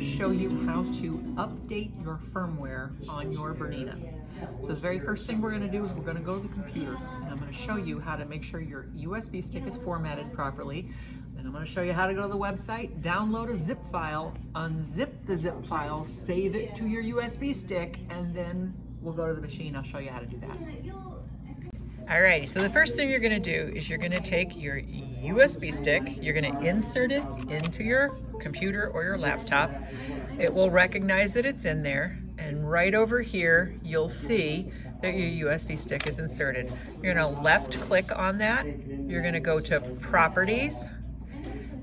to show you how to update your firmware on your BERNINA. So the very first thing we're going to do is we're going to go to the computer, and I'm going to show you how to make sure your USB stick is formatted properly. And I'm going to show you how to go to the website, download a zip file, unzip the zip file, save it to your USB stick, and then we'll go to the machine. I'll show you how to do that. Alrighty, so the first thing you're going to do is you're going to take your USB stick, you're going to insert it into your computer or your laptop. It will recognize that it's in there, and right over here you'll see that your USB stick is inserted. You're going to left click on that, you're going to go to Properties,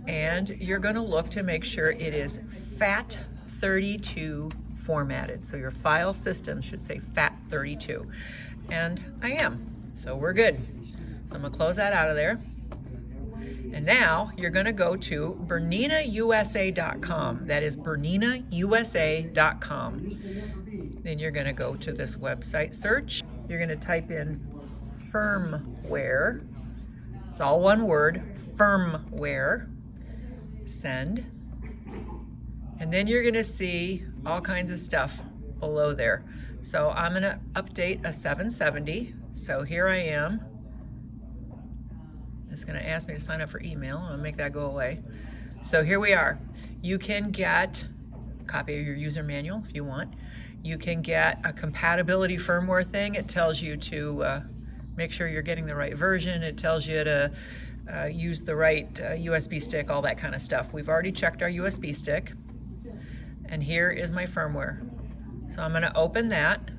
and you're going to look to make sure it is FAT32 formatted. So your file system should say FAT32, and I am. So we're good. So I'm gonna close that out of there. And now you're gonna go to BERNINAUSA.com. That is BERNINAUSA.com. Then you're gonna go to this website search. You're gonna type in firmware. It's all one word, firmware. Send. And then you're gonna see all kinds of stuff below there. So I'm gonna update a 770. So here I am. It's gonna ask me to sign up for email. I'm gonna make that go away. So here we are. You can get a copy of your user manual if you want. You can get a compatibility firmware thing. It tells you to make sure you're getting the right version. It tells you to use the right USB stick, all that kind of stuff. We've already checked our USB stick. And here is my firmware. So I'm gonna open that.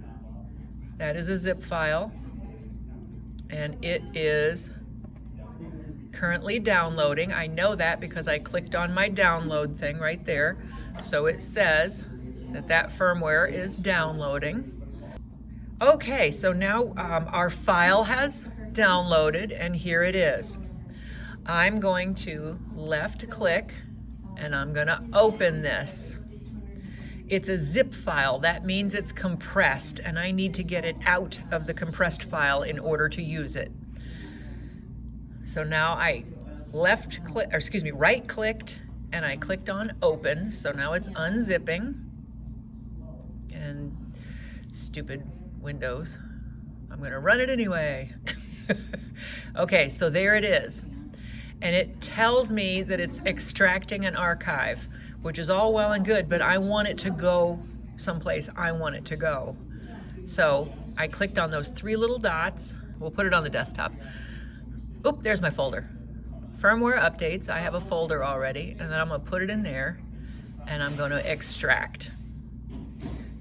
That is a zip file. And it is currently downloading. I know that because I clicked on my download thing right there. So it says that that firmware is downloading. Okay, so now our file has downloaded, and here it is. I'm going to left click and I'm gonna open this. It's a zip file. That means it's compressed, and I need to get it out of the compressed file in order to use it. So now I right clicked and I clicked on open. So now it's unzipping. And stupid Windows, I'm gonna run it anyway. Okay, so there it is. And it tells me that it's extracting an archive, which is all well and good, but I want it to go someplace I want it to go. So I clicked on those three little dots. We'll put it on the desktop. Oop, there's my folder. Firmware updates, I have a folder already, and then I'm gonna put it in there, and I'm gonna extract.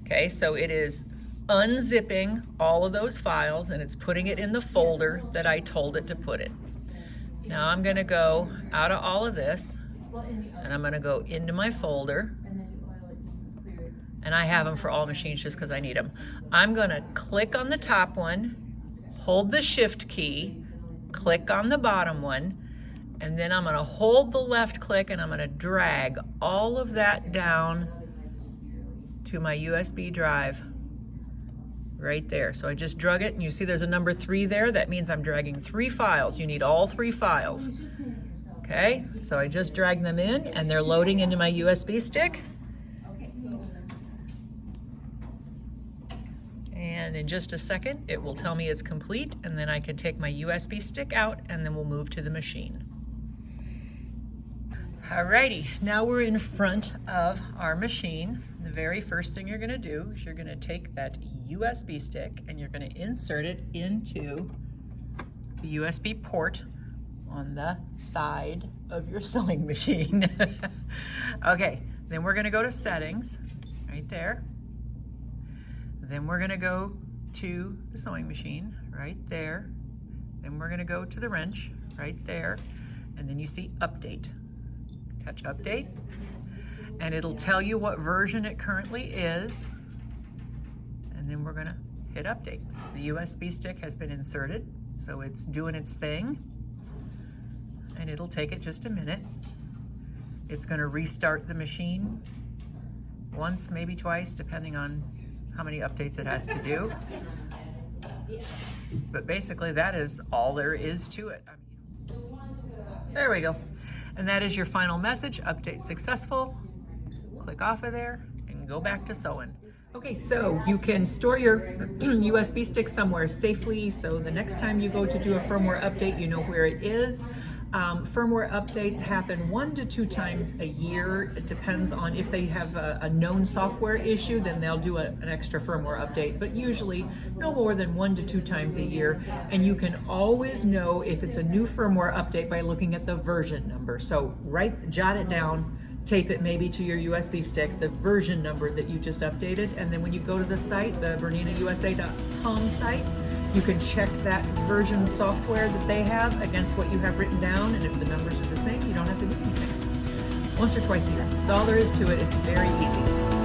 Okay, so it is unzipping all of those files, and it's putting it in the folder that I told it to put it. Now I'm gonna go out of all of this, and I'm gonna go into my folder, and I have them for all machines just because I need them. I'm gonna click on the top one, hold the shift key, click on the bottom one, and then I'm gonna hold the left click and I'm gonna drag all of that down to my USB drive right there. So I just drug it, and you see there's a number 3 there. That means I'm dragging 3 files. You need all 3 files. Okay, so I just dragged them in, and they're loading into my USB stick. And in just a second, it will tell me it's complete, and then I can take my USB stick out, and then we'll move to the machine. Alrighty, now we're in front of our machine. The very first thing you're gonna do is you're gonna take that USB stick and you're gonna insert it into the USB port on the side of your sewing machine. Okay, then we're gonna go to settings, right there. Then we're gonna go to the sewing machine, right there. Then we're gonna go to the wrench, right there. And then you see update. Touch update, and it'll tell you what version it currently is. And then we're gonna hit update. The USB stick has been inserted, so it's doing its thing. And it'll take it just a minute. It's gonna restart the machine once, maybe twice, depending on how many updates it has to do. But basically that is all there is to it. There we go. And that is your final message, update successful. Click click off of there and go back to sewing. Okay, so you can store your USB stick somewhere safely, so the next time you go to do a firmware update, you know where it is. Firmware updates happen 1 to 2 times a year. It depends on if they have a known software issue, then they'll do an extra firmware update, but usually no more than 1 to 2 times a year. And you can always know if it's a new firmware update by looking at the version number. So jot it down, tape it maybe to your USB stick, the version number that you just updated, and then when you go to the site, the BERNINAUSA.com site, you can check that version software that they have against what you have written down, and if the numbers are the same, you don't have to do anything. Once or twice a year. That's all there is to it. It's very easy.